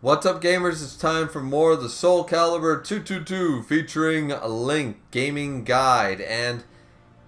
What's up, gamers? It's time for more of the Soul Calibur 222 featuring Link Gaming Guide. And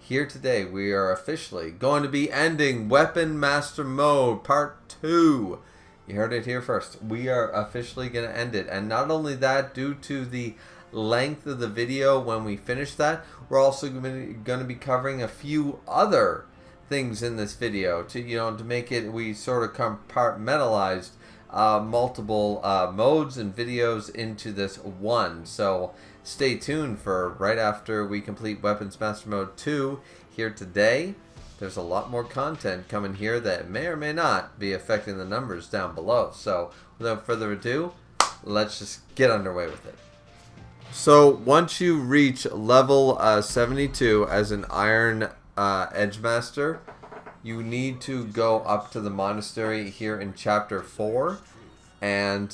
here today we are officially going to be ending Weapon Master Mode Part 2. You heard it here first. We are officially going to end it. And not only that, due to the length of the video when we finish that, we're also going to be covering a few other things in this video to make it, we sort of compartmentalized multiple modes and videos into this one. So stay tuned for right after we complete Weapons Master Mode 2 here today. There's a lot more content coming here that may or may not be affecting the numbers down below. So without further ado, let's just get underway with it. So once you reach level 72 as an Iron Edge Master, you need to go up to the monastery here in Chapter 4 and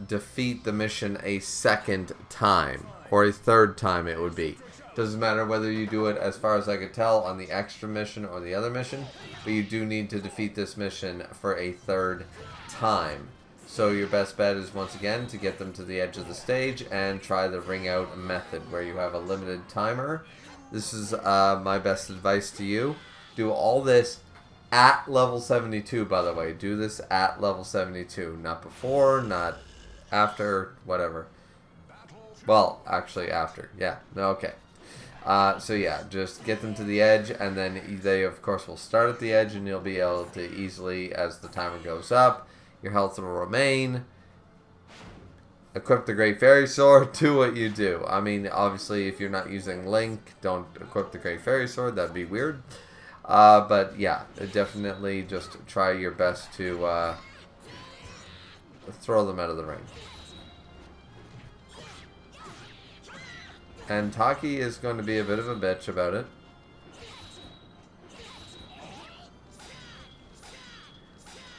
defeat the mission a second time, or a third time it would be. Doesn't matter whether you do it, as far as I could tell, on the extra mission or the other mission, but you do need to defeat this mission for a third time. So your best bet is, once again, to get them to the edge of the stage and try the ring out method, where you have a limited timer. This is my best advice to you. Do all this at level 72, by the way. Do this at level 72. Not before, not after, whatever. Well, actually after. Yeah, okay. So yeah, just get them to the edge, and then they, of course, will start at the edge, and you'll be able to easily, as the timer goes up, your health will remain. Equip the Great Fairy Sword, do what you do. I mean, obviously, if you're not using Link, don't equip the Great Fairy Sword. That'd be weird. But yeah, definitely just try your best to throw them out of the ring. And Taki is going to be a bit of a bitch about it.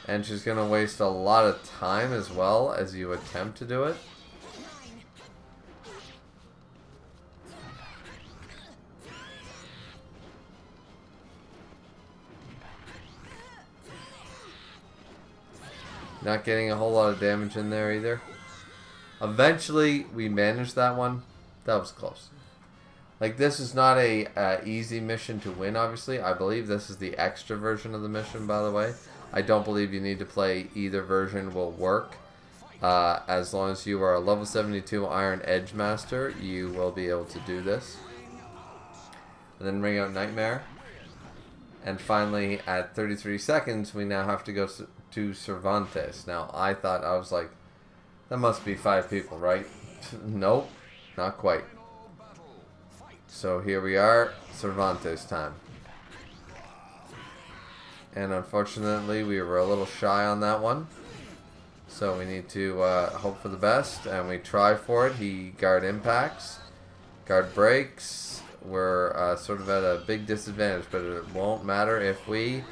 And she's going to waste a lot of time as well as you attempt to do it. Not getting a whole lot of damage in there either. Eventually, we managed that one. That was close. Like, this is not a easy mission to win, obviously. I believe this is the extra version of the mission, by the way. I don't believe you need to play either version will work. As long as you are a level 72 Iron Edge Master, you will be able to do this. And then ring out Nightmare. And finally, at 33 seconds, we now have to go to Cervantes. Now, I was like, that must be 5 people, right? Nope, not quite. So here we are, Cervantes time. And unfortunately, we were a little shy on that one. So we need to hope for the best, and we try for it. He guard impacts, guard breaks. We're sort of at a big disadvantage, but it won't matter if we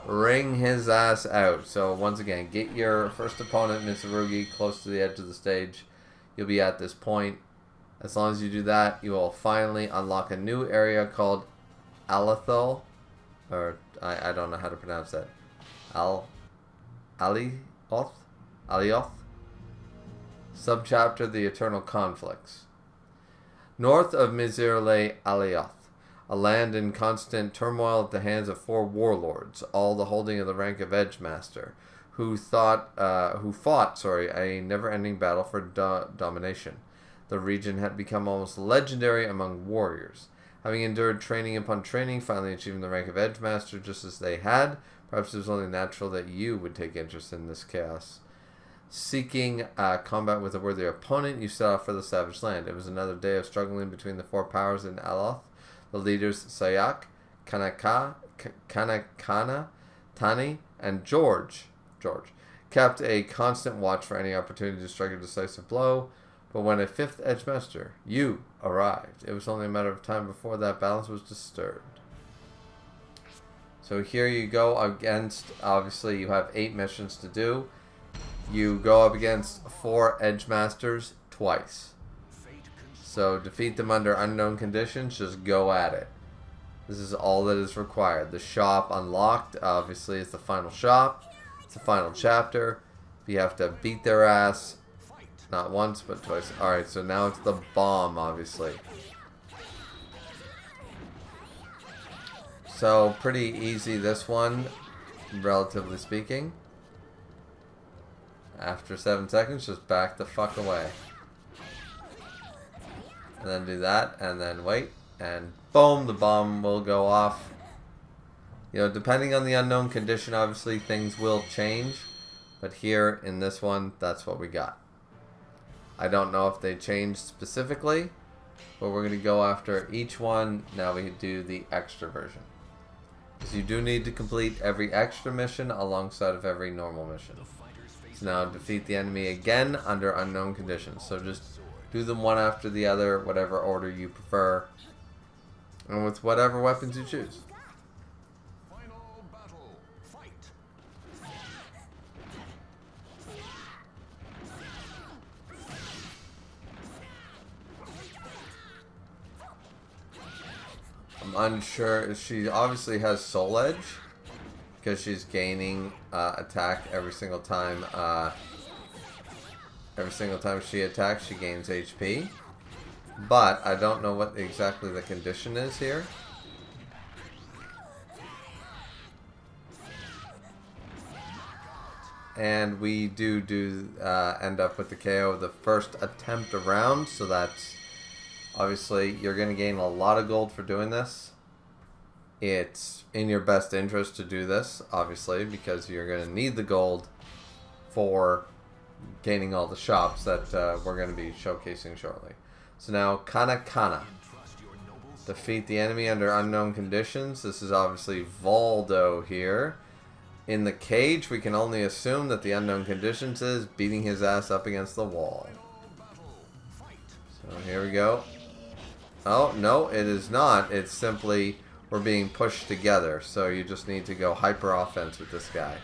ring his ass out. So once again, get your first opponent, Mitsurugi, close to the edge of the stage. You'll be at this point. As long as you do that, you will finally unlock a new area called Alethol, or I don't know how to pronounce that. Alioth? Subchapter The Eternal Conflicts. North of Mizirle Alioth, a land in constant turmoil at the hands of 4 warlords, all the holding of the rank of Edge Master, who fought a never-ending battle for domination. The region had become almost legendary among warriors. Having endured training upon training, finally achieving the rank of Edge Master just as they had, perhaps it was only natural that you would take interest in this chaos. Seeking combat with a worthy opponent, you set off for the Savage Land. It was another day of struggling between the 4 powers in Aloth. The leaders Sayak, Kanakana, Tani, and George kept a constant watch for any opportunity to strike a decisive blow. But when a 5th Edge Master, you, arrived, it was only a matter of time before that balance was disturbed. So here you go against, obviously you have 8 missions to do. You go up against 4 Edge Masters twice. So defeat them under unknown conditions, just go at it. This is all that is required. The shop unlocked, obviously, is the final shop. It's the final chapter. You have to beat their ass. Not once, but twice. Alright, so now it's the bomb, obviously. So, pretty easy this one, relatively speaking. After 7 seconds, just back the fuck away. And then do that, and then wait, and boom, the bomb will go off. You know, depending on the unknown condition, obviously, things will change. But here, in this one, that's what we got. I don't know if they changed specifically, but we're going to go after each one. Now we do the extra version. So you do need to complete every extra mission alongside of every normal mission. So now defeat the enemy again under unknown conditions. So just do them one after the other, whatever order you prefer, and with whatever weapons you choose. I'm unsure. She obviously has Soul Edge because she's gaining attack every single time. Every single time she attacks, she gains HP. But I don't know what exactly the condition is here. And we do end up with the KO the first attempt around, so that's obviously you're going to gain a lot of gold for doing this. It's in your best interest to do this, obviously, because you're going to need the gold for gaining all the shops that we're going to be showcasing shortly. So now, Kana. Defeat the enemy under unknown conditions. This is obviously Voldo here. In the cage, we can only assume that the unknown conditions is beating his ass up against the wall. So here we go. Oh, no, it is not. It's simply we're being pushed together. So you just need to go hyper offense with this guy.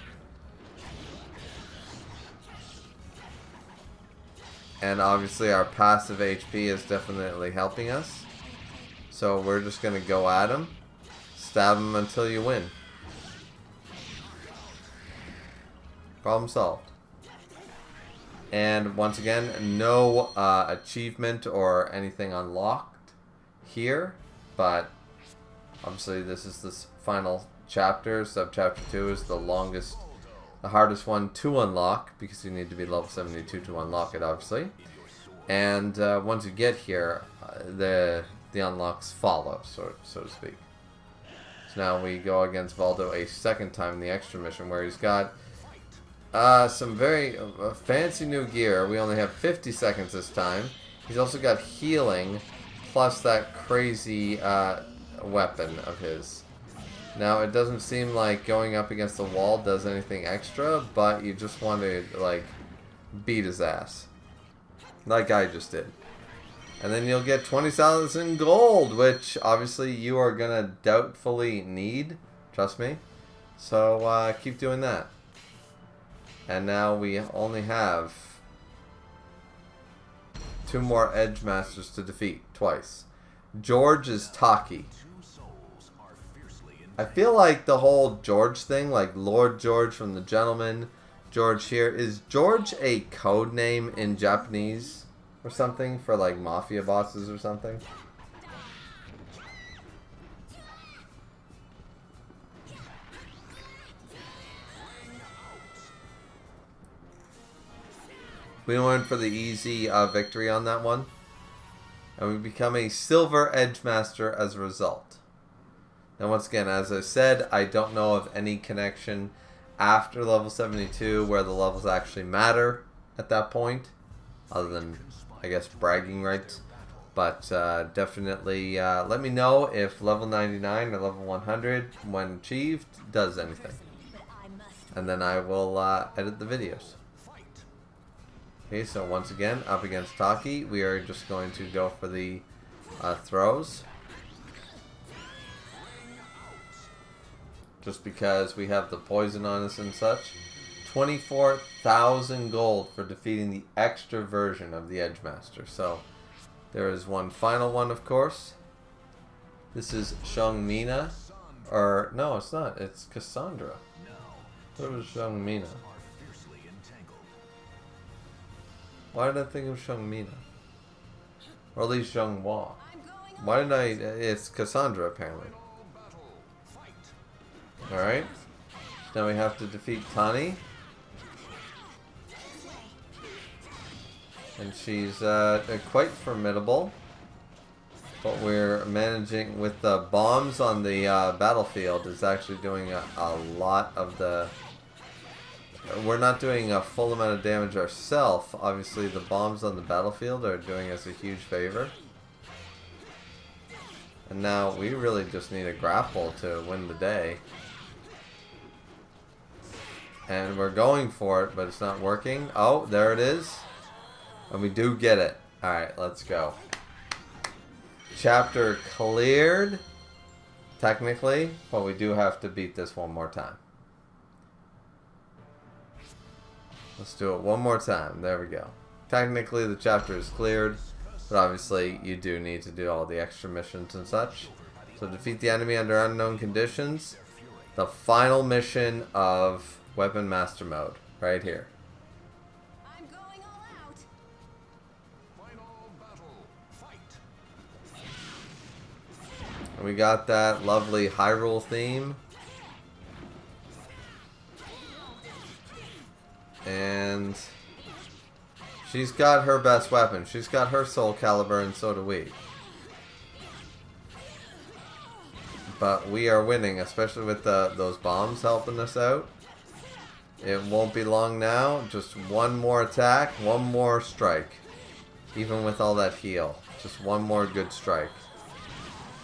And obviously our passive HP is definitely helping us. So we're just going to go at him. Stab him until you win. Problem solved. And once again, no achievement or anything unlocked here. But obviously this is the final chapter. Sub-chapter 2 is the longest, the hardest one to unlock, because you need to be level 72 to unlock it, obviously. And once you get here, the unlocks follow, so to speak. So now we go against Voldo a second time in the extra mission, where he's got some very fancy new gear. We only have 50 seconds this time. He's also got healing, plus that crazy weapon of his. Now, it doesn't seem like going up against the wall does anything extra, but you just want to, like, beat his ass. Like I just did. And then you'll get 20,000 gold, which obviously you are going to doubtfully need. Trust me. So, keep doing that. And now we only have 2 more Edge Masters to defeat twice. George is Taki. I feel like the whole George thing, like Lord George from The Gentleman, George here, is George a code name in Japanese or something for like mafia bosses or something? We went for the easy victory on that one. And we become a Silver Edge Master as a result. Now once again, as I said, I don't know of any connection after level 72 where the levels actually matter at that point. Other than, I guess, bragging rights. But definitely let me know if level 99 or level 100, when achieved, does anything. And then I will edit the videos. Okay, so once again, up against Taki, we are just going to go for the throws. Just because we have the poison on us and such. 24,000 gold for defeating the extra version of the Edge Master. So, there is one final one, of course. This is Shungmina. Or, no, it's not. It's Cassandra. It was Shungmina. Why did I think it was Shungmina? Or at least Zhonghua. Why did I... It's Cassandra, apparently. Alright. Now we have to defeat Tani. And she's quite formidable. But we're managing with the bombs on the battlefield is actually doing a lot of the... We're not doing a full amount of damage ourselves. Obviously the bombs on the battlefield are doing us a huge favor. And now we really just need a grapple to win the day. And we're going for it, but it's not working. Oh, there it is. And we do get it. Alright, let's go. Chapter cleared, technically, but we do have to beat this one more time. Let's do it one more time. There we go. Technically, the chapter is cleared, but obviously, you do need to do all the extra missions and such. So, defeat the enemy under unknown conditions. The final mission of Weapon Master Mode, right here. And we got that lovely Hyrule theme. And she's got her best weapon. She's got her Soul Calibur, and so do we. But we are winning, especially with those bombs helping us out. It won't be long now. Just one more attack, one more strike. Even with all that heal. Just one more good strike.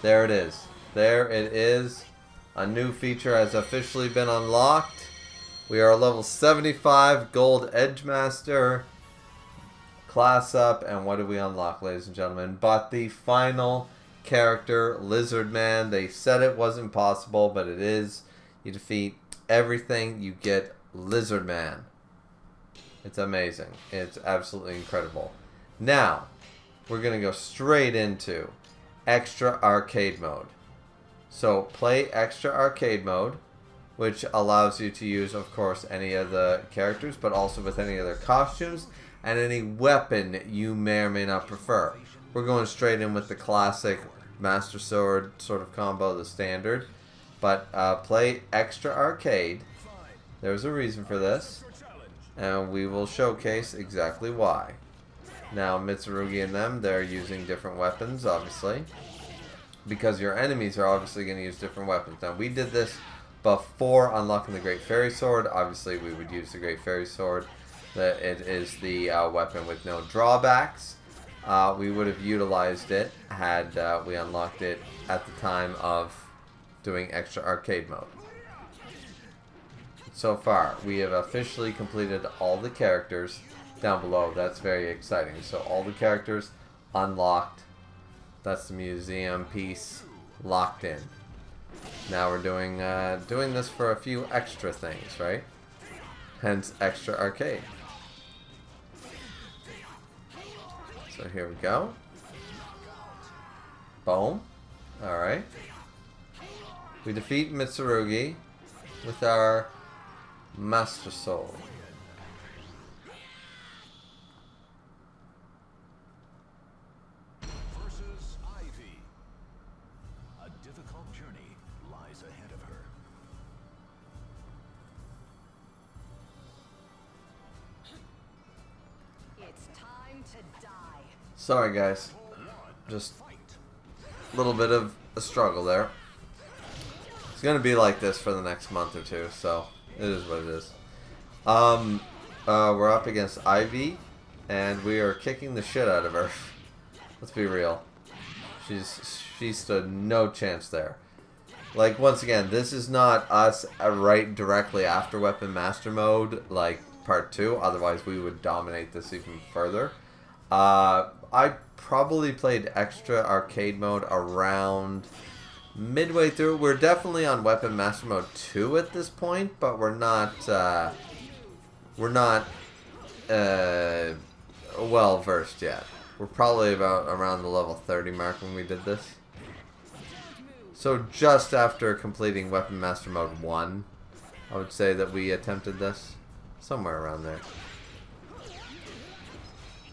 There it is. There it is. A new feature has officially been unlocked. We are level 75 Gold Edgemaster. Class up. And what do we unlock, ladies and gentlemen? But the final character, Lizard Man. They said it wasn't possible, but it is. You defeat everything, you get Lizard Man. It's amazing. It's absolutely incredible. Now, we're going to go straight into Extra Arcade Mode. So, play Extra Arcade Mode, which allows you to use, of course, any of the characters, but also with any other costumes and any weapon you may or may not prefer. We're going straight in with the classic Master Sword sort of combo, the standard. But play Extra Arcade. There's a reason for this, and we will showcase exactly why. Now, Mitsurugi and them, they're using different weapons, obviously, because your enemies are obviously going to use different weapons. Now, we did this before unlocking the Great Fairy Sword. Obviously, we would use the Great Fairy Sword. It is the weapon with no drawbacks. We would have utilized it had we unlocked it at the time of doing Extra Arcade Mode. So far, we have officially completed all the characters down below. That's very exciting. So all the characters unlocked. That's the museum piece locked in. Now we're doing this for a few extra things, right? Hence Extra Arcade. So here we go. Boom. Alright. We defeat Mitsurugi with our Master Soul. Versus Ivy. A difficult journey lies ahead of her. It's time to die. Sorry guys. Just a little bit of a struggle there. It's going to be like this for the next month or two, so it is what it is. We're up against Ivy, and we are kicking the shit out of her. Let's be real. She stood no chance there. Like, once again, this is not us right directly after Weapon Master Mode, like Part 2. Otherwise, we would dominate this even further. I probably played Extra Arcade Mode around midway through. We're definitely on Weapon Master Mode 2 at this point, but we're not well versed yet. We're probably about around the level 30 mark when we did this. So just after completing Weapon Master Mode 1, I would say that we attempted this. Somewhere around there.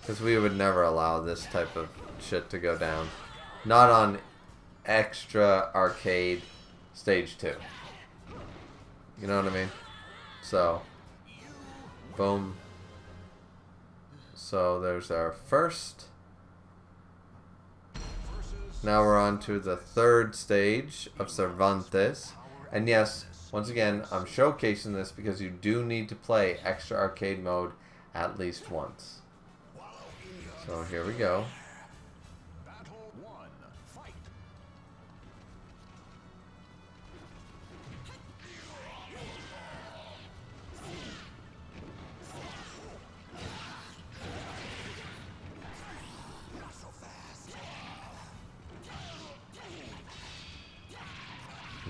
Because we would never allow this type of shit to go down. Not on extra arcade stage 2. You know what I mean? So, boom. So there's our first. Now we're on to the third stage of Cervantes. And yes, once again, I'm showcasing this because you do need to play extra arcade mode at least once. So here we go. Battle 1. Fight. Not so fast.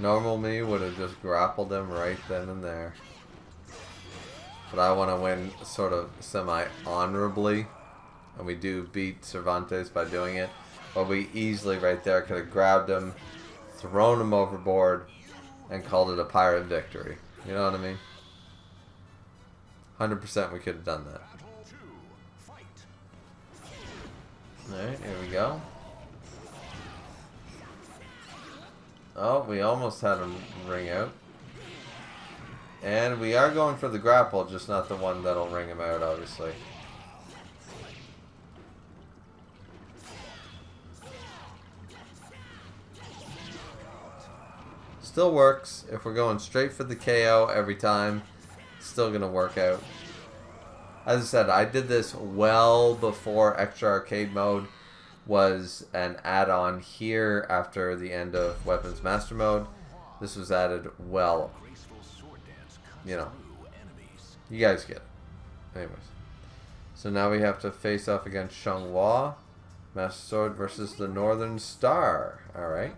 Normal me would have just grappled him right then and there. But I want to win sort of semi-honorably. And we do beat Cervantes by doing it. But we easily right there could have grabbed him, thrown him overboard, and called it a pirate victory. You know what I mean? 100% we could have done that. Battle 2. Fight. Alright, here we go. Oh, we almost had him ring out. And we are going for the grapple, just not the one that'll ring him out, obviously. Still works. If we're going straight for the KO every time, it's still going to work out. As I said, I did this well before Extra Arcade Mode was an add-on here after the end of Weapons Master Mode. This was added well. You know. You guys get it. Anyways. So now we have to face off against Xianghua. Master Sword versus the Northern Star. Alright.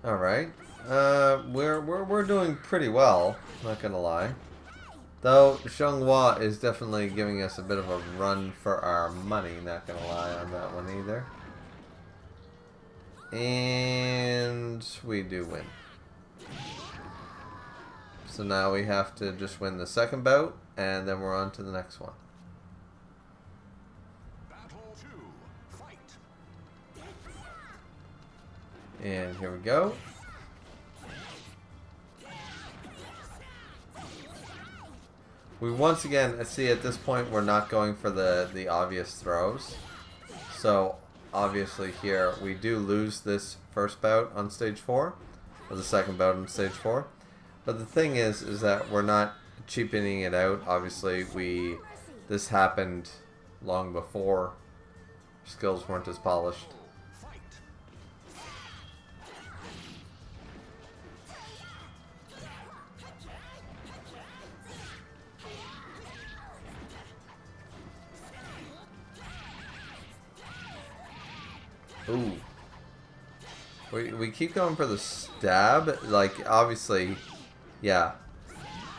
Alright. We're doing pretty well, not gonna lie. Though Xianghua is definitely giving us a bit of a run for our money, not gonna lie on that one either. And we do win. So now we have to just win the second bout, and then we're on to the next one. Battle 2. Fight. And here we go. We once again see at this point we're not going for the obvious throws. So obviously here we do lose this first bout on stage 4, or the second bout on stage 4. But the thing is that we're not cheapening it out. Obviously this happened long before. Skills weren't as polished. Ooh. We keep going for the stab. Like, obviously, yeah.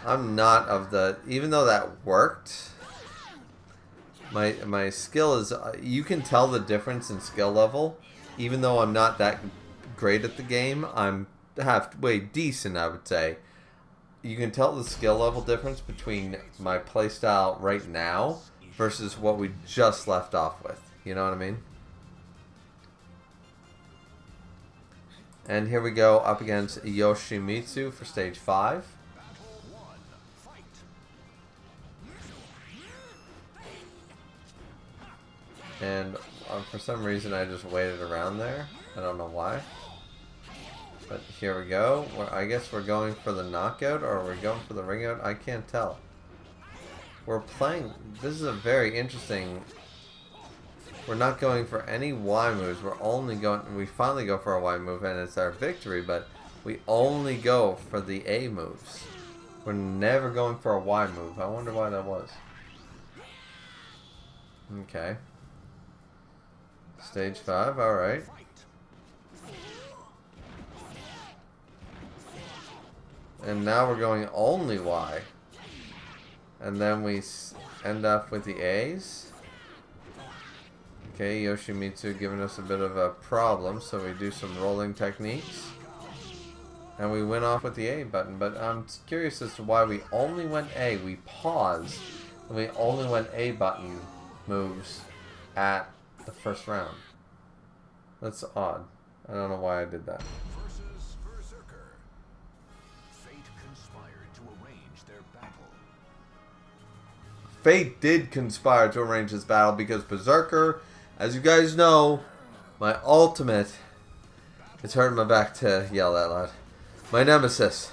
I'm not of the... Even though that worked, my skill is... You can tell the difference in skill level. Even though I'm not that great at the game, I'm halfway decent, I would say. You can tell the skill level difference between my playstyle right now versus what we just left off with. You know what I mean? And here we go up against Yoshimitsu for stage 5. And for some reason I just waited around there. I don't know why. But here we go. I guess we're going for the knockout, or are we going for the ring out? I can't tell. We're playing... This is a very interesting... We're not going for any Y moves. We're only going... We finally go for a Y move, and it's our victory, but we only go for the A moves. We're never going for a Y move. I wonder why that was. Okay. Stage 5, alright. And now we're going only Y. And then we end up with the A's. Okay, Yoshimitsu giving us a bit of a problem, so we do some rolling techniques. And we went off with the A button, but I'm curious as to why we only went A. We paused, and we only went A button moves at the first round. That's odd. I don't know why I did that. Versus Berserker. Fate conspired to arrange their battle. Fate did conspire to arrange this battle because Berserker, as you guys know, my ultimate... It's hurting my back to yell that loud. My nemesis.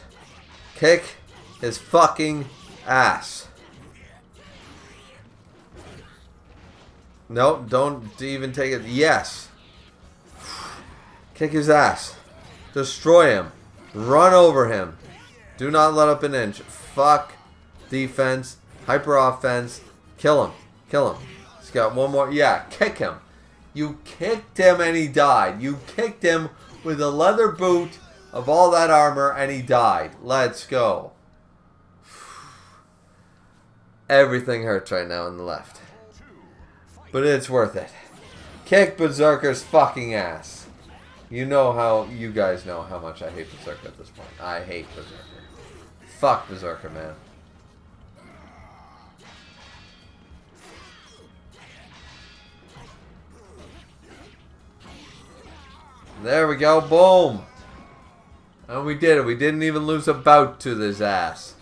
Kick his fucking ass. No, don't even take it. Yes. Kick his ass. Destroy him. Run over him. Do not let up an inch. Fuck defense. Hyper offense. Kill him. Kill him. He's got one more. Yeah, kick him. You kicked him and he died. You kicked him with a leather boot of all that armor and he died. Let's go. Everything hurts right now in the left. But it's worth it. Kick Berserker's fucking ass. You guys know how much I hate Berserker at this point. I hate Berserker. Fuck Berserker, man. There we go, boom. And we did it. We didn't even lose a bout to this ass.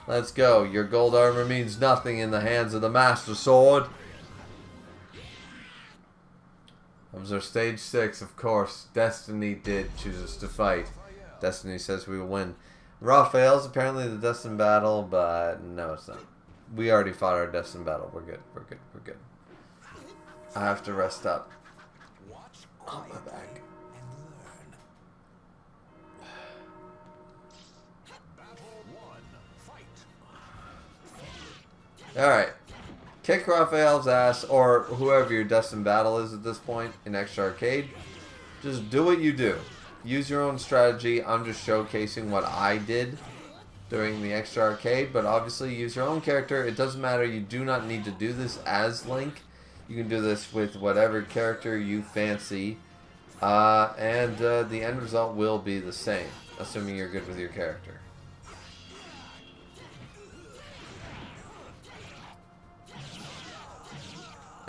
Let's go. Your gold armor means nothing in the hands of the Master Sword. That was our stage 6, of course. Destiny did choose us to fight. Destiny says we will win. Raphael's apparently the destined battle, but no, it's not. We already fought our destined battle. We're good. We're good. We're good. I have to rest up. Oh, my back. Alright. Kick Raphael's ass, or whoever your destined battle is at this point in Extra Arcade. Just do what you do. Use your own strategy. I'm just showcasing what I did during the Extra Arcade, but obviously use your own character. It doesn't matter. You do not need to do this as Link. You can do this with whatever character you fancy, and the end result will be the same, assuming you're good with your character.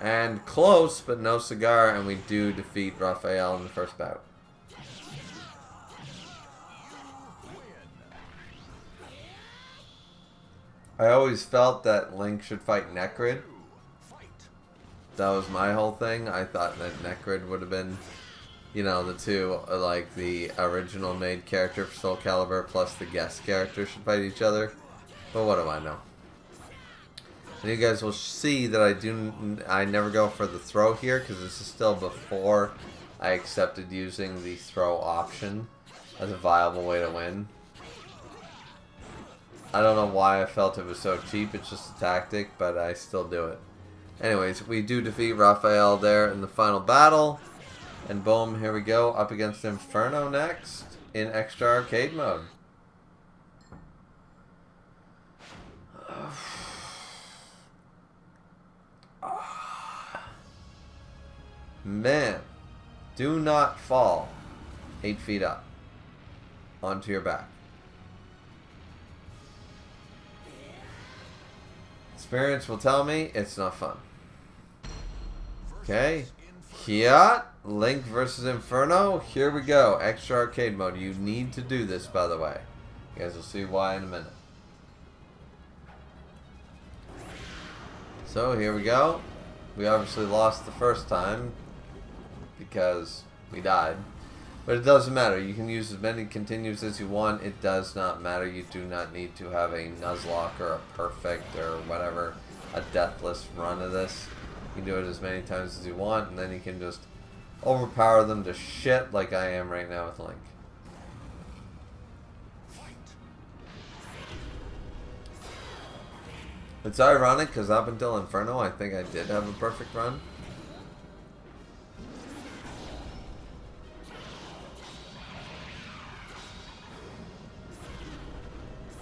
And close, but no cigar, and we do defeat Raphael in the first bout. I always felt that Link should fight Necrid. That was my whole thing. I thought that Necrid would have been, you know, the two, like the original made character for Soul Calibur plus the guest character should fight each other. But what do I know? And you guys will see that I never go for the throw here because this is still before I accepted using the throw option as a viable way to win. I don't know why I felt it was so cheap. It's just a tactic, but I still do it. Anyways, we do defeat Raphael there in the final battle. And boom, here we go. Up against Inferno next in Extra Arcade mode. Man, do not fall 8 feet up onto your back. Experience will tell me it's not fun. Okay, here, Link versus Inferno. Here we go, Extra Arcade mode. You need to do this, by the way. You guys will see why in a minute. So here we go. We obviously lost the first time because we died. But it doesn't matter. You can use as many continues as you want. It does not matter. You do not need to have a Nuzlocke or a perfect or whatever, a deathless run of this. You can do it as many times as you want, and then you can just overpower them to shit like I am right now with Link. It's ironic because up until Inferno, I think I did have a perfect run.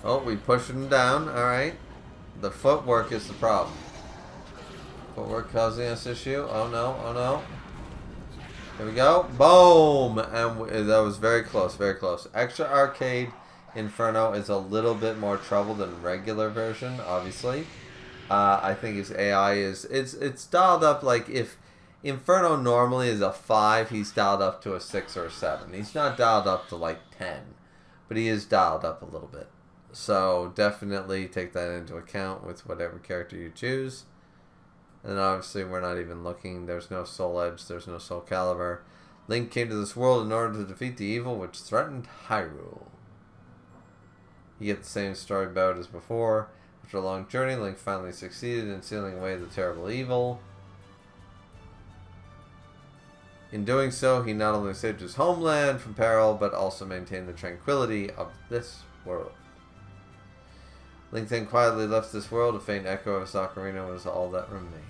Oh, we pushed him down. Alright. The footwork is the problem. Footwork causing us issue. Oh no, oh no. Here we go. Boom! And that was very close, very close. Extra Arcade Inferno is a little bit more trouble than regular version, obviously. I think his AI it's dialed up. Like if Inferno normally is a 5, he's dialed up to a 6 or a 7. He's not dialed up to like 10, but he is dialed up a little bit. So definitely take that into account with whatever character you choose. And obviously we're not even looking. There's no Soul Edge. There's no Soul Calibur. Link came to this world in order to defeat the evil which threatened Hyrule. You get the same story about as before. After a long journey, Link finally succeeded in sealing away the terrible evil. In doing so, he not only saved his homeland from peril, but also maintained the tranquility of this world. Link then quietly left this world. A faint echo of his ocarina was all that remained.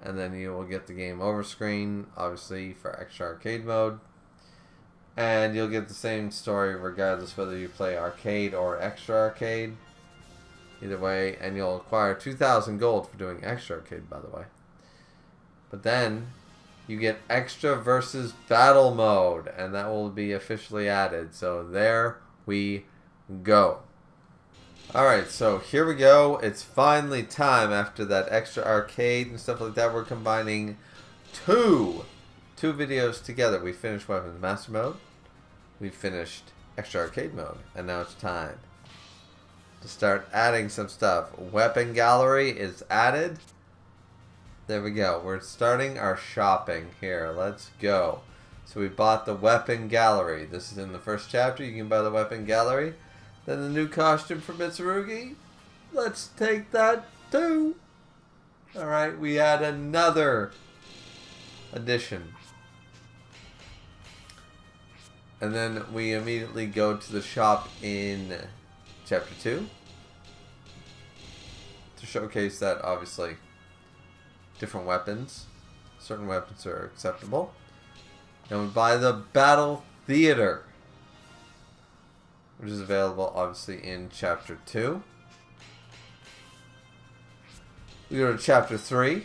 And then you will get the game over screen, obviously, for extra arcade mode. And you'll get the same story regardless whether you play arcade or extra arcade. Either way, and you'll acquire 2,000 gold for doing extra arcade, by the way. But then you get extra versus battle mode, and that will be officially added. So there we go. Alright, so here we go. It's finally time after that extra arcade and stuff like that. We're combining two videos together. We finished Weapons Master Mode. We finished extra arcade mode. And now it's time to start adding some stuff. Weapon Gallery is added. There we go. We're starting our shopping here. Let's go. So we bought the Weapon Gallery. This is in the first chapter. You can buy the Weapon Gallery. Then the new costume for Mitsurugi. Let's take that too. Alright, we add another addition. And then we immediately go to the shop in chapter 2. To showcase that, obviously, different weapons. Certain weapons are acceptable. And we buy the Battle Theater, which is available, obviously, in chapter 2. We go to chapter 3.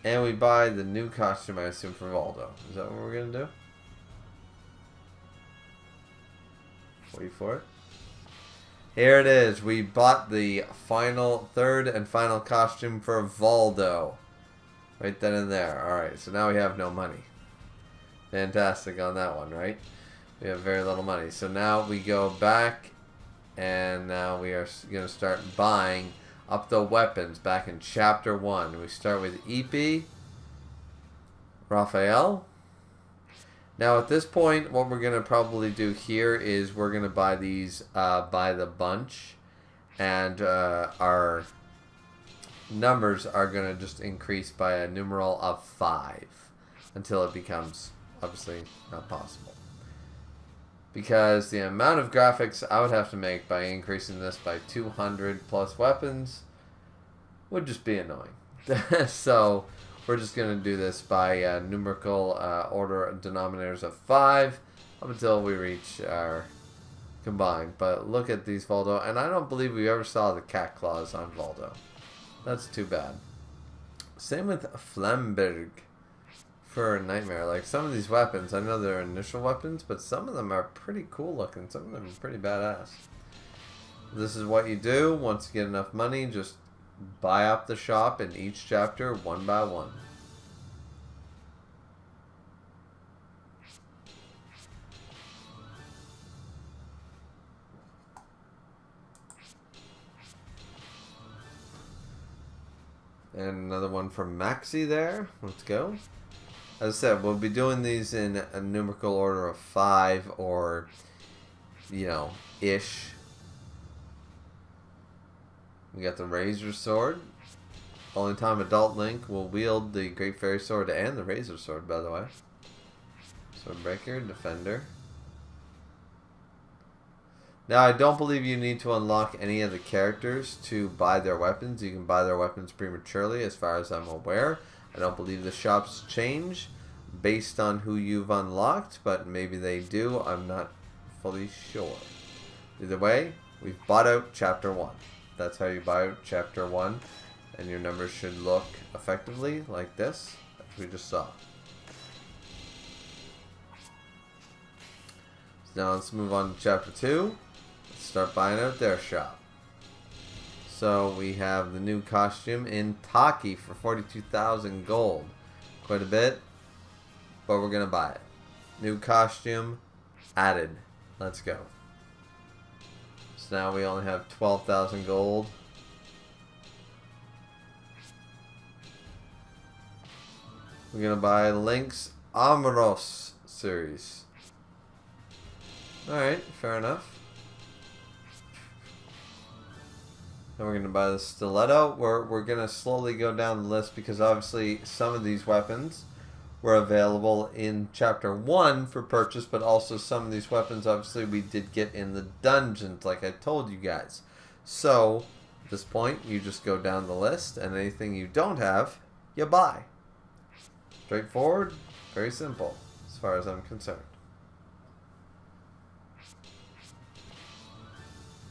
And we buy the new costume, I assume, for Voldo. Is that what we're going to do? Wait for it. Here it is. We bought the third and final costume for Voldo. Right then and there. Alright, so now we have no money. Fantastic on that one, right? We have very little money. So now we go back, and now we are going to start buying up the weapons back in chapter 1. We start with Epi, Raphael. Now at this point, what we're going to probably do here is we're going to buy these by the bunch, and our numbers are going to just increase by a numeral of 5 until it becomes obviously not possible. Because the amount of graphics I would have to make by increasing this by 200 plus weapons would just be annoying. So we're just going to do this by numerical order denominators of 5 up until we reach our combined. But look at these Voldo, and I don't believe we ever saw the cat claws on Voldo. That's too bad. Same with Flamberg for Nightmare. Like, some of these weapons, I know they're initial weapons, but some of them are pretty cool looking. Some of them are pretty badass. This is what you do. Once you get enough money, just buy up the shop in each chapter one by one. And another one from Maxi there. Let's go. As I said, we'll be doing these in a numerical order of 5 or, you know, ish. We got the Razor Sword. Only time adult Link will wield the Great Fairy Sword and the Razor Sword, by the way. Swordbreaker, Defender. Now, I don't believe you need to unlock any of the characters to buy their weapons. You can buy their weapons prematurely, as far as I'm aware. I don't believe the shops change based on who you've unlocked, but maybe they do. I'm not fully sure. Either way, we've bought out Chapter 1. That's how you buy out Chapter 1 And your numbers should look effectively like this, as we just saw. So now let's move on to chapter 2. Let's start buying out their shop. So we have the new costume in Taki for 42,000 gold. Quite a bit, but we're going to buy it. New costume added. Let's go. So now we only have 12,000 gold. We're going to buy Link's Amoros series. Alright, fair enough. Then we're going to buy the stiletto. We're going to slowly go down the list because obviously some of these weapons were available in chapter 1 for purchase, but also some of these weapons obviously we did get in the dungeons like I told you guys. So at this point you just go down the list and anything you don't have, you buy. Straightforward, very simple as far as I'm concerned.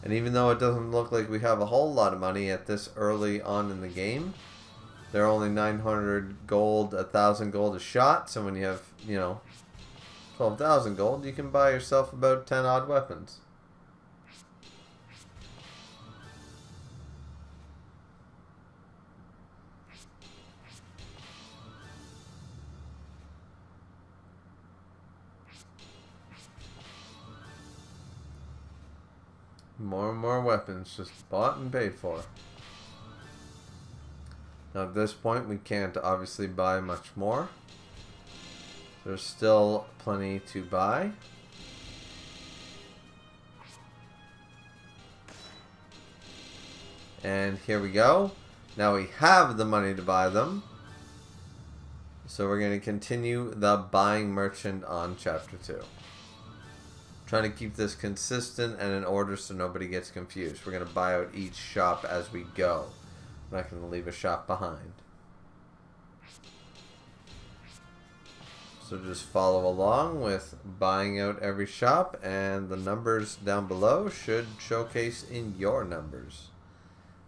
And even though it doesn't look like we have a whole lot of money at this early on in the game, they're only 900 gold, 1,000 gold a shot. So when you have, 12,000 gold, you can buy yourself about 10 odd weapons. More and more weapons just bought and paid for. Now at this point we can't obviously buy much more. There's still plenty to buy. And here we go. Now we have the money to buy them. So we're going to continue the buying merchant on chapter 2. Trying to keep this consistent and in order so nobody gets confused. We're going to buy out each shop as we go. I'm not going to leave a shop behind. So just follow along with buying out every shop, and the numbers down below should showcase in your numbers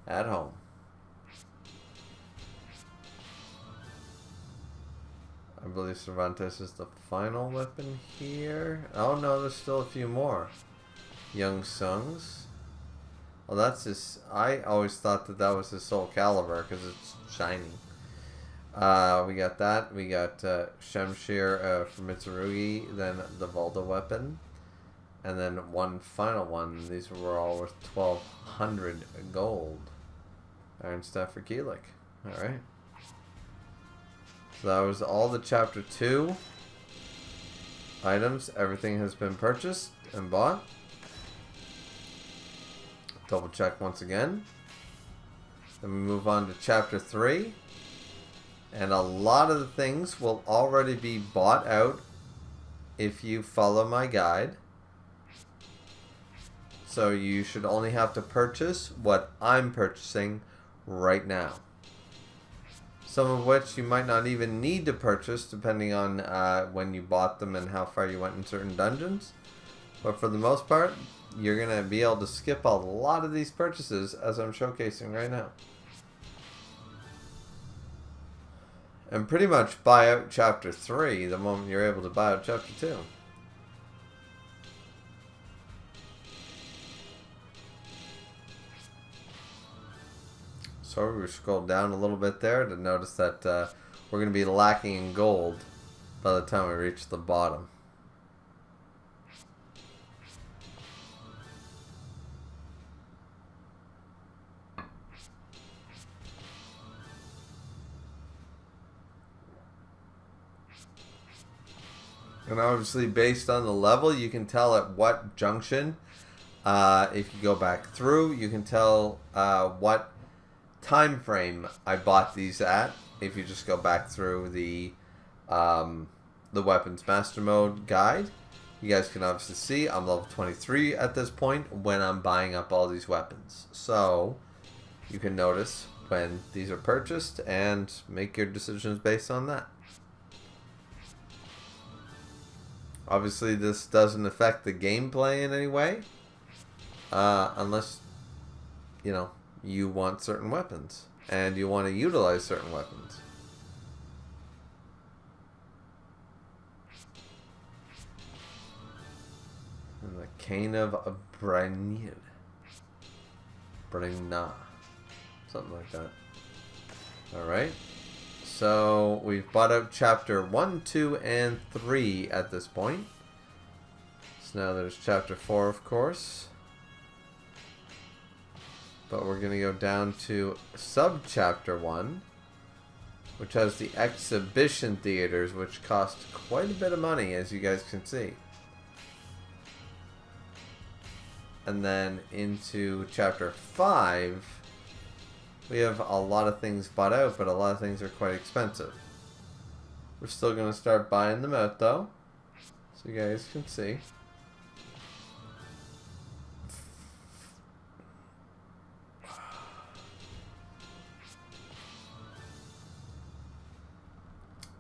at home. I believe Cervantes is the final weapon here. Oh no, there's still a few more. Young Sung's. Well, that's his. I always thought that was his Soul Calibur because it's shiny. We got that. We got Shemshir for Mitsurugi, then the Volta weapon, and then one final one. These were all worth 1,200 gold. Iron Staff for Keelik. All right. So that was all the chapter 2 items. Everything has been purchased and bought. Double check once again. Then we move on to chapter 3. And a lot of the things will already be bought out if you follow my guide. So you should only have to purchase what I'm purchasing right now. Some of which you might not even need to purchase depending on when you bought them and how far you went in certain dungeons. But for the most part, you're going to be able to skip a lot of these purchases as I'm showcasing right now. And pretty much buy out chapter 3 the moment you're able to buy out chapter 2. So we scrolled down a little bit there to notice that we're going to be lacking in gold by the time we reach the bottom. And obviously based on the level, you can tell at what junction, if you go back through, you can tell what time frame I bought these at. If you just go back through the Weapons Master Mode guide, you guys can obviously see I'm level 23 at this point when I'm buying up all these weapons. So you can notice when these are purchased and make your decisions based on that. Obviously this doesn't affect the gameplay in any way, unless you want certain weapons. and you want to utilize certain weapons. And the Cane of Brynid. Brynna. Something like that. Alright. So we've bought out chapter 1, 2, and 3 at this point. So now there's chapter 4, of course. But we're going to go down to sub-chapter 1, which has the exhibition theaters, which cost quite a bit of money, as you guys can see. And then into chapter 5, we have a lot of things bought out, but a lot of things are quite expensive. We're still going to start buying them out, though, so you guys can see.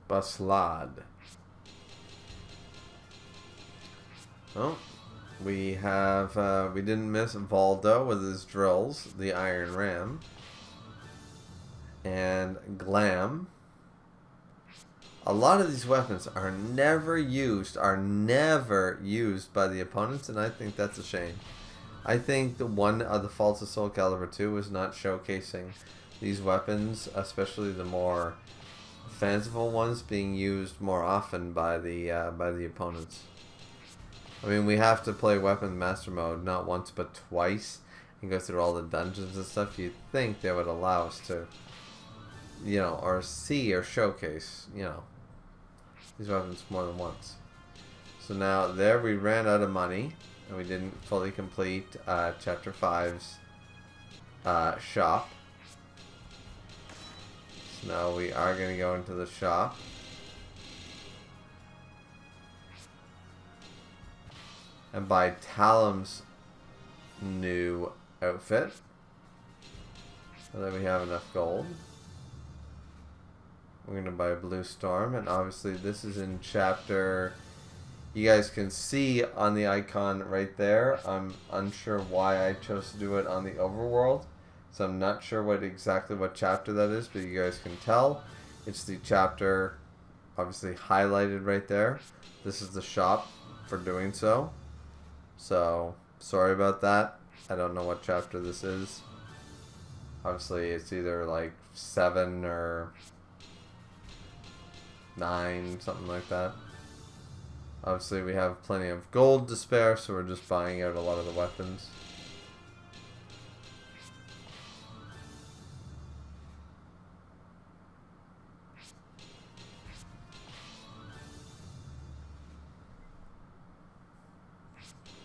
Baslad. Oh, we have, we didn't miss Valdo with his drills, the Iron Ram, and Glam. A lot of these weapons are never used by the opponents, and I think that's a shame. I think the one of the faults of Soul Calibur 2 is not showcasing these weapons, especially the more fanciful ones, being used more often by the opponents. I mean, we have to play Weapon Master Mode not once but twice and go through all the dungeons and stuff. You'd think they would allow us to, you know, or see or showcase, you know, these weapons more than once. So now there we ran out of money and we didn't fully complete Chapter 5's shop. So now we are going to go into the shop. And buy Talim's new outfit. So that we have enough gold. We're going to buy Blue Storm. And obviously this is in chapter... You guys can see on the icon right there. I'm unsure why I chose to do it on the overworld. So I'm not sure exactly what chapter that is. But you guys can tell. It's the chapter obviously highlighted right there. This is the shop for doing so. So, sorry about that. I don't know what chapter this is. Obviously, it's either like 7 or 9, something like that. Obviously, we have plenty of gold to spare, so we're just buying out a lot of the weapons.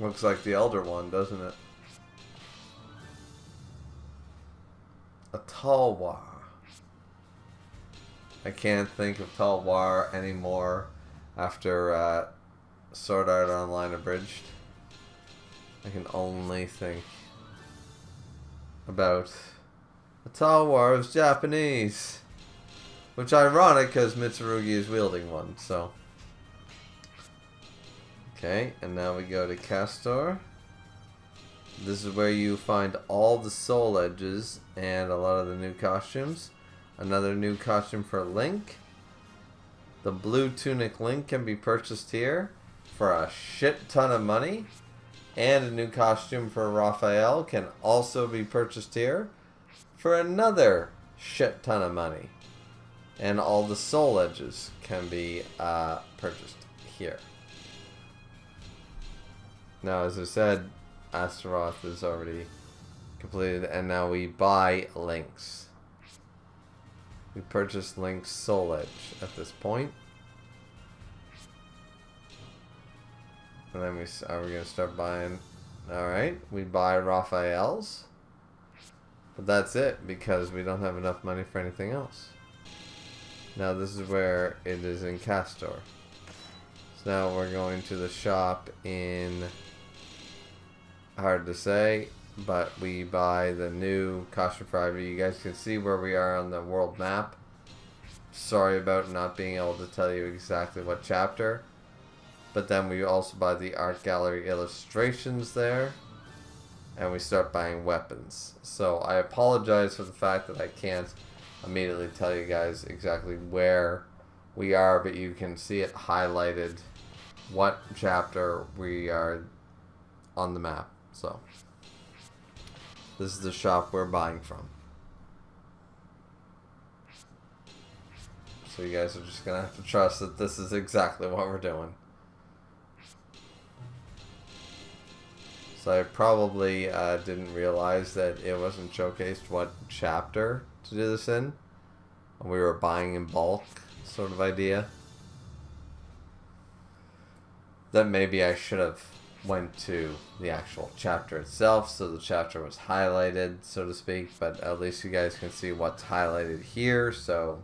Looks like the Elder One, doesn't it? A Talwar. I can't think of Talwar anymore after Sword Art Online Abridged. I can only think about a Talwar is Japanese. Which ironic because Mitsurugi is wielding one, so... Okay, and now we go to Castor. This is where you find all the soul edges and a lot of the new costumes. Another new costume for Link. The blue tunic Link can be purchased here for a shit ton of money. And a new costume for Raphael can also be purchased here for another shit ton of money. And all the soul edges can be purchased here. Now, as I said, Astaroth is already completed, and now we buy Link's. We purchased Link's Soul Edge at this point. And then are we going to start buying... Alright, we buy Raphael's. But that's it, because we don't have enough money for anything else. Now this is where it is in Castor. So now we're going to the shop in... Hard to say, but we buy the new costume for Ivy. You guys can see where we are on the world map. Sorry about not being able to tell you exactly what chapter. But then we also buy the art gallery illustrations there. and we start buying weapons. So I apologize for the fact that I can't immediately tell you guys exactly where we are, but you can see it highlighted what chapter we are on the map. So this is the shop we're buying from. So you guys are just gonna have to trust that this is exactly what we're doing. So I probably didn't realize that it wasn't showcased what chapter to do this in. We were buying in bulk sort of idea. That maybe I should have went to the actual chapter itself so the chapter was highlighted, so to speak, but at least you guys can see what's highlighted here, so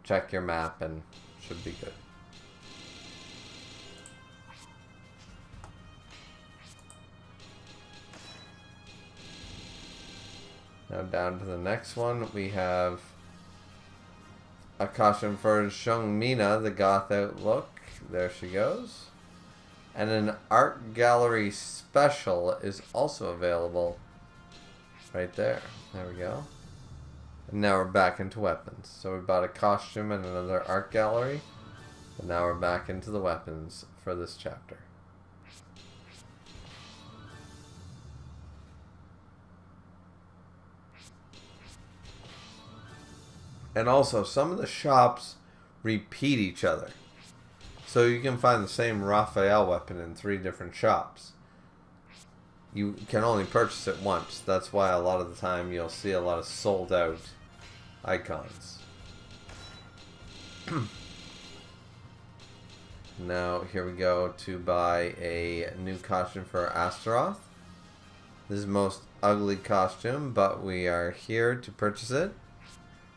check your map and should be good. Now down to the next one, we have a costume for Shungmina, the goth outlook. There she goes. And an art gallery special is also available right there. There we go. And now we're back into weapons. So we bought a costume and another art gallery. And now we're back into the weapons for this chapter. And also, some of the shops repeat each other. So you can find the same Raphael weapon in 3 different shops. You can only purchase it once. That's why a lot of the time you'll see a lot of sold out icons. Now, here we go to buy a new costume for Astaroth. This is the most ugly costume, but we are here to purchase it.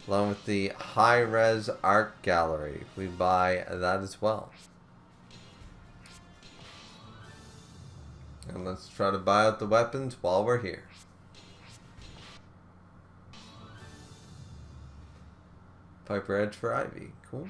Along with the high-res art gallery. We buy that as well. And let's try to buy out the weapons while we're here. Piper Edge for Ivy. Cool.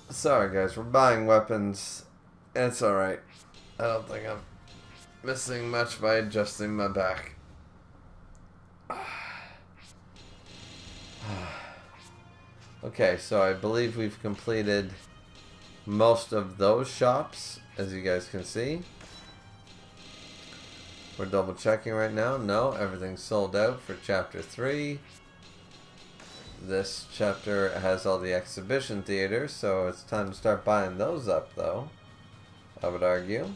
Sorry guys, we're buying weapons. It's alright. I don't think I'm missing much by adjusting my back. Okay, so I believe we've completed most of those shops, as you guys can see. We're double checking right now. No, everything's sold out for chapter 3. This chapter has all the exhibition theaters, so it's time to start buying those up, though. I would argue.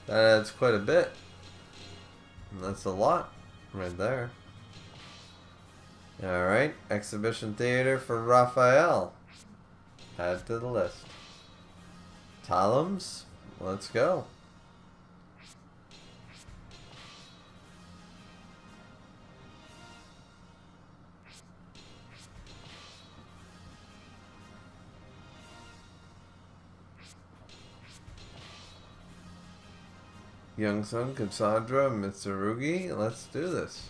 That adds quite a bit. And that's a lot right there. Alright, exhibition theater for Raphael. Add to the list. Talums, let's go. Young Sun, Cassandra, Mitsurugi, let's do this.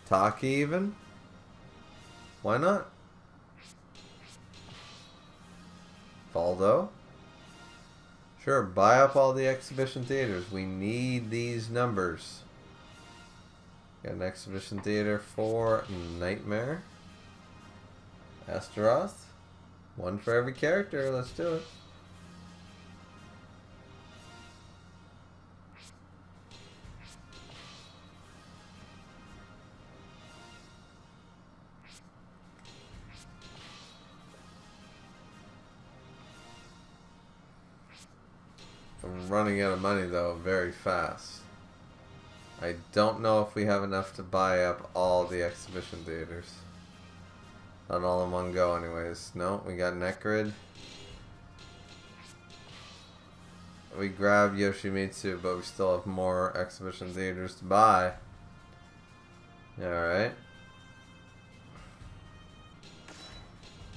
Taki even? Why not? Faldo? Sure, buy up all the exhibition theaters. We need these numbers. Got an exhibition theater for Nightmare. Astaroth. 1 for every character, let's do it. I'm running out of money though very fast. I don't know if we have enough to buy up all the exhibition theaters. Not all in one go anyways. No, we got Necrid. We grabbed Yoshimitsu, but we still have more exhibition theaters to buy. Alright.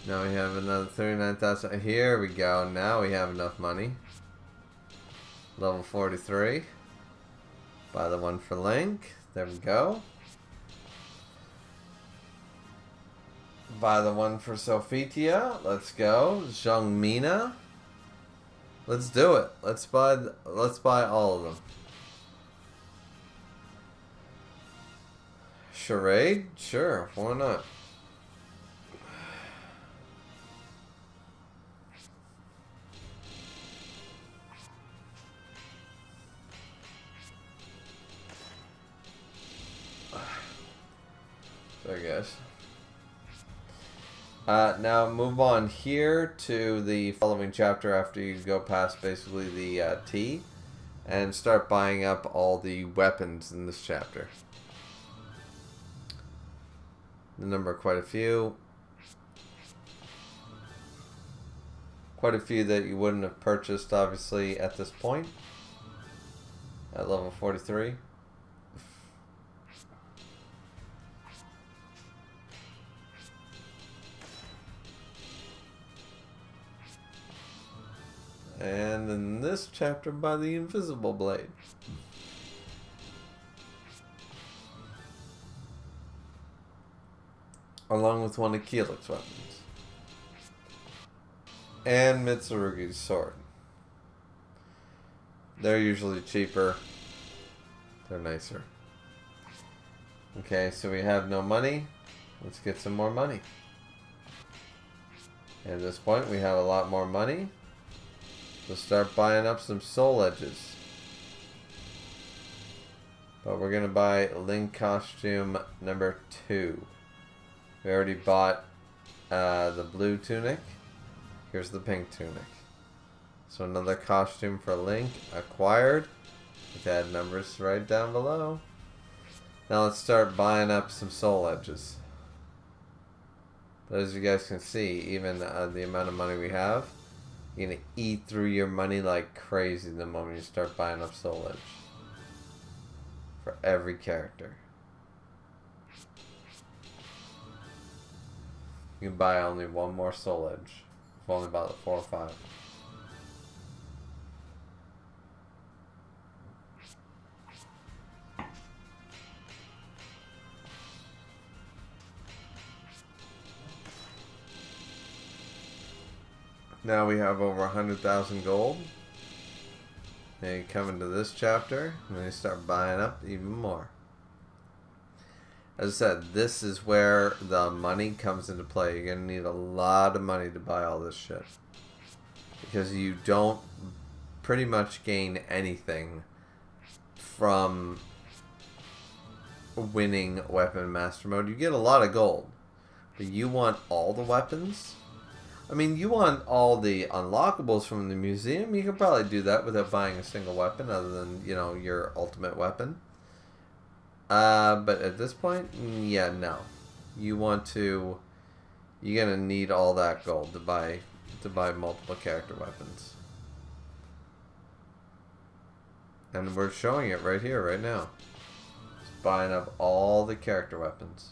Now we have another 39,000. Here we go. Now we have enough money. Level 43. Buy the 1 for Link. There we go. Buy the one for Sophitia. Let's go. Zhongmina. Let's do it. Let's buy all of them. Charade? Sure, why not? There, guys. Now move on here to the following chapter after you go past basically the T, and start buying up all the weapons in this chapter. The number of quite a few. Quite a few that you wouldn't have purchased obviously at this point. At level 43. And in this chapter, by the Invisible Blade. Along with one of Keelik's weapons. And Mitsurugi's sword. They're usually cheaper. They're nicer. Okay, so we have no money. Let's get some more money. And at this point, we have a lot more money. Let's start buying up some soul edges. But we're going to buy Link costume number 2. We already bought the blue tunic. Here's the pink tunic. So another costume for Link acquired. We've had numbers right down below. Now let's start buying up some soul edges. But as you guys can see, even the amount of money we have, you're going to eat through your money like crazy the moment you start buying up soul edge. For every character. You can buy only one more soul edge. I've only bought 4 or 5. Now we have over 100,000 gold. And you come into this chapter, and then you start buying up even more. As I said, this is where the money comes into play. You're going to need a lot of money to buy all this shit. Because you don't pretty much gain anything from winning Weapon Master Mode. You get a lot of gold. But you want all the weapons? I mean, you want all the unlockables from the museum. You can probably do that without buying a single weapon other than, you know, your ultimate weapon. But at this point, yeah, no. You want to... You're going to need all that gold to buy multiple character weapons. And we're showing it right here, right now. Just buying up all the character weapons.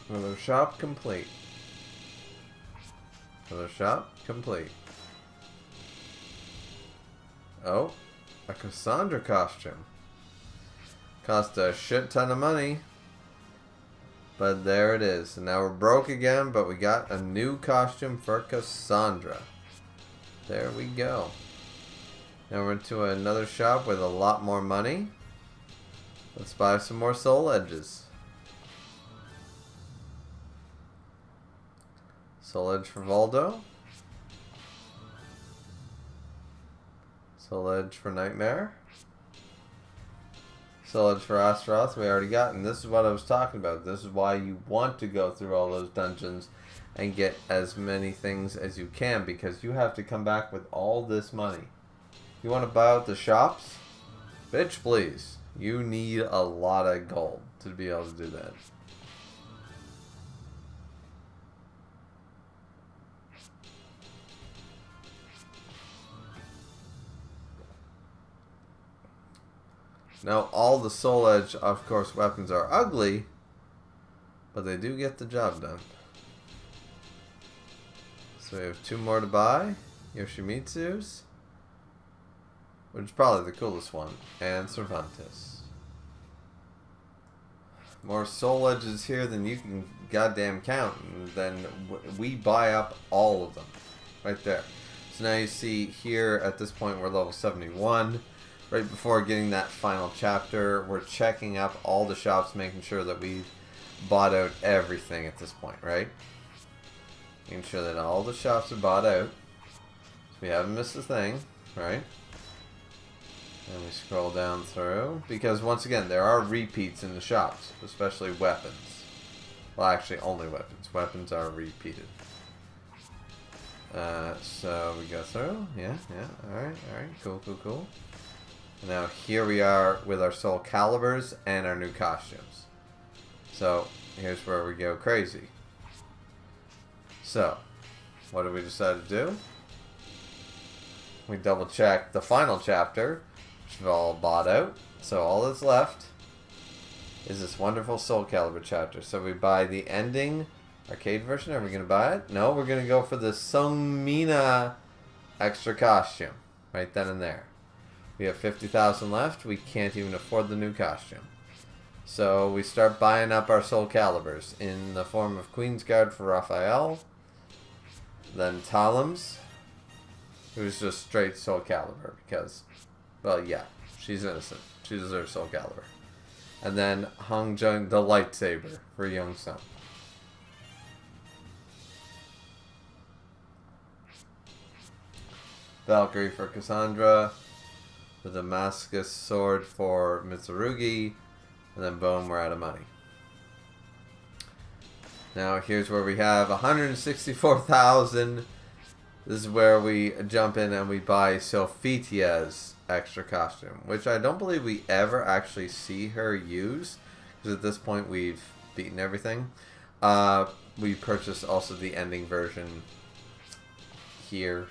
Another shop complete. Another shop complete. Oh, a Cassandra costume. Cost a shit ton of money. But there it is. And now we're broke again, but we got a new costume for Cassandra. There we go. Now we're into another shop with a lot more money. Let's buy some more soul edges. Soul Edge for Voldo. Soul Edge for Nightmare. Soul Edge for Astaroth we already got, and this is what I was talking about. This is why you want to go through all those dungeons and get as many things as you can, because you have to come back with all this money. You want to buy out the shops? Bitch, please. You need a lot of gold to be able to do that. Now, all the Soul Edge, of course, weapons are ugly, but they do get the job done. So we have 2 more to buy. Yoshimitsu's, which is probably the coolest one, and Cervantes. More soul edges here than you can goddamn count, and then we buy up all of them. Right there. So now you see here, at this point, we're level 71. Right before getting that final chapter, we're checking up all the shops, making sure that we've bought out everything at this point, right? Making sure that all the shops are bought out. So we haven't missed a thing, right? And we scroll down through, because once again, there are repeats in the shops, especially weapons. Well, actually, only weapons. Weapons are repeated. So we go through. Yeah. Alright. Cool. Now here we are with our soul calibers and our new costumes. So here's where we go crazy. So, what did we decide to do? We double check the final chapter, which we've all bought out. So all that's left is this wonderful Soul Calibur chapter. So we buy the ending arcade version. Are we going to buy it? No, we're going to go for the Sungmina extra costume. Right then and there. We have 50,000 left. We can't even afford the new costume. So we start buying up our Soul Calibers in the form of Queen's Guard for Raphael. Then Talam's, who's just straight Soul Calibur because, well, yeah, she's innocent. She deserves Soul Calibur. And then Hung Jung, the lightsaber for Young Sun. Valkyrie for Cassandra. The Damascus sword for Mitsurugi. And then boom, we're out of money. Now here's where we have 164,000. This is where we jump in and we buy Sophitia's extra costume, which I don't believe we ever actually see her use, because at this point we've beaten everything. We purchase also the ending version here,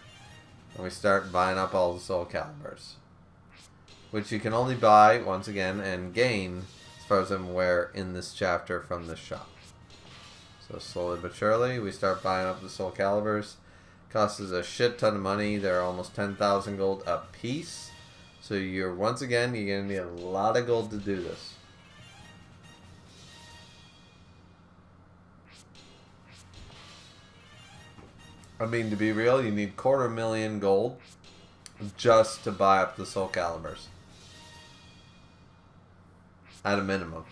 and we start buying up all the Soul Calibers, which you can only buy once again and gain, as far as I'm aware, in this chapter from this shop. So slowly but surely we start buying up the Soul Calibers. Costs us a shit ton of money. They're almost 10,000 gold a piece. So you're once again, you're gonna need a lot of gold to do this. I mean, to be real, you need 250,000 gold just to buy up the Soul Calibers. At a minimum.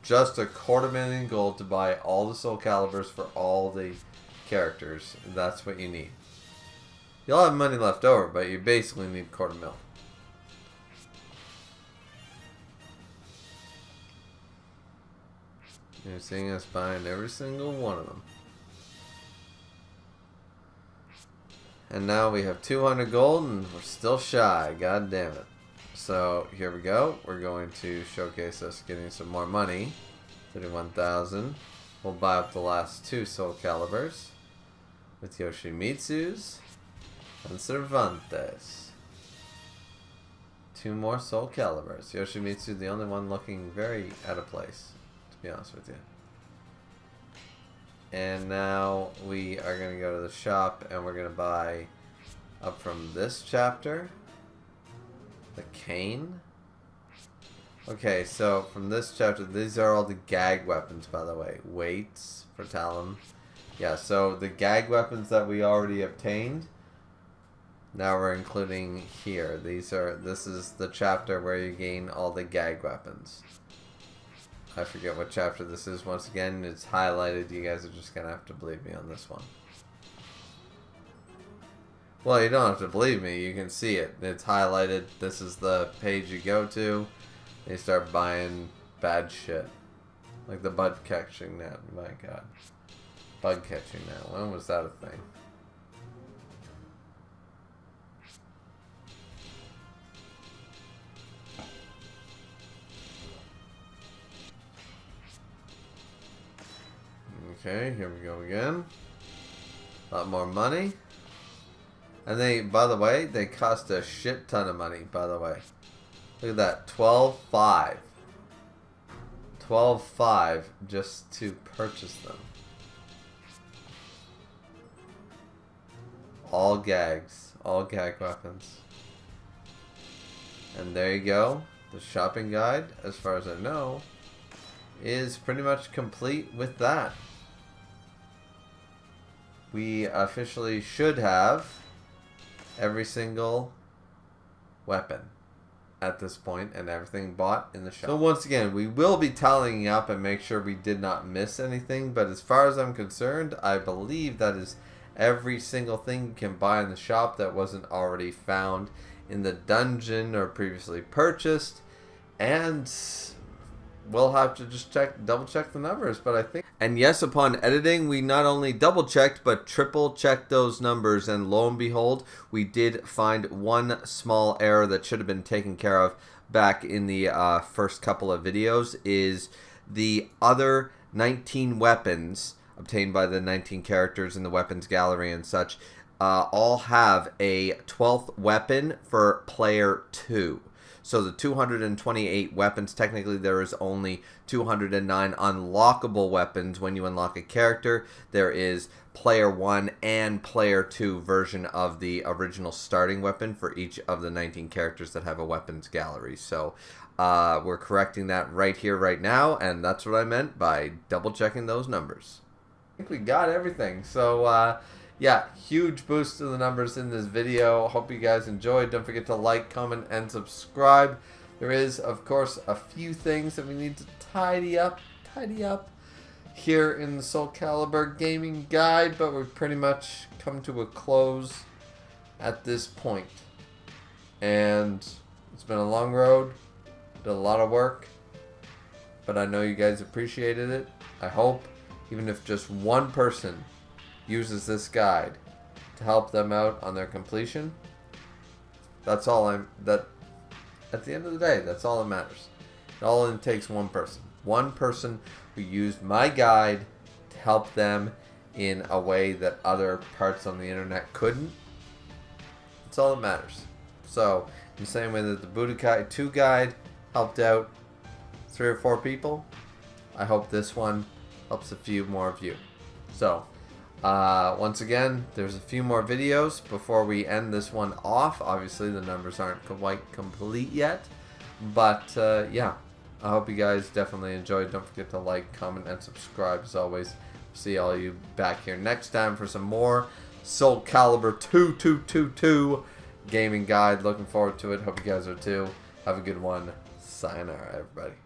Just 250,000 gold to buy all the Soul Calibers for all the characters. That's what you need. You'll have money left over, but you basically need 250,000. You're seeing us buying every single one of them. And now we have 200 gold and we're still shy. God damn it. So here we go. We're going to showcase us getting some more money. 31,000. We'll buy up the last 2 Soul Calibers with Yoshimitsu's and Cervantes. 2 more Soul Calibers. Yoshimitsu, the only one looking very out of place, to be honest with you. And now we are going to go to the shop and we're going to buy up from this chapter the cane. Okay, so from this chapter, these are all the gag weapons, by the way. Weights for Talon. Yeah, so the gag weapons that we already obtained, now we're including here. This is the chapter where you gain all the gag weapons. I forget what chapter this is. Once again, it's highlighted. You guys are just going to have to believe me on this one. Well, you don't have to believe me. You can see it. It's highlighted. This is the page you go to. And you start buying bad shit. Like the bug catching net. My god. Bug catching net. When was that a thing? Okay, here we go again. A lot more money. And they, by the way, they cost a shit ton of money, by the way. Look at that. 12.5. 12.5 just to purchase them. All gags. All gag weapons. And there you go. The shopping guide, as far as I know, is pretty much complete with that. We officially should have every single weapon at this point and everything bought in the shop. So once again, we will be tallying up and make sure we did not miss anything, but as far as I'm concerned, I believe that is every single thing you can buy in the shop that wasn't already found in the dungeon or previously purchased. And we'll have to just double check the numbers, but I think, and yes, upon editing, we not only double checked but triple checked those numbers, and lo and behold, we did find one small error that should have been taken care of back in the first couple of videos. Is the other 19 weapons obtained by the 19 characters in the weapons gallery and such all have a 12th weapon for player 2. So the 228 weapons, technically there is only 209 unlockable weapons when you unlock a character. There is player 1 and player 2 version of the original starting weapon for each of the 19 characters that have a weapons gallery. So we're correcting that right here, right now, and that's what I meant by double checking those numbers. I think we got everything. So yeah, huge boost to the numbers in this video. Hope you guys enjoyed. Don't forget to like, comment, and subscribe. There is, of course, a few things that we need to tidy up here in the Soul Calibur gaming guide, but we've pretty much come to a close at this point. And it's been a long road, been a lot of work, but I know you guys appreciated it. I hope, even if just one person uses this guide to help them out on their completion, that's all at the end of the day, that's all that matters. It all takes one person who used my guide to help them in a way that other parts on the internet couldn't. That's all that matters. So in the same way that the Budokai 2 guide helped out 3 or 4 people, I hope this one helps a few more of you. So once again, there's a few more videos before we end this one off. Obviously, the numbers aren't quite complete yet. But, yeah, I hope you guys definitely enjoyed. Don't forget to like, comment, and subscribe as always. See all you back here next time for some more Soul Calibur 2222 gaming guide. Looking forward to it. Hope you guys are too. Have a good one. Sayonara, everybody.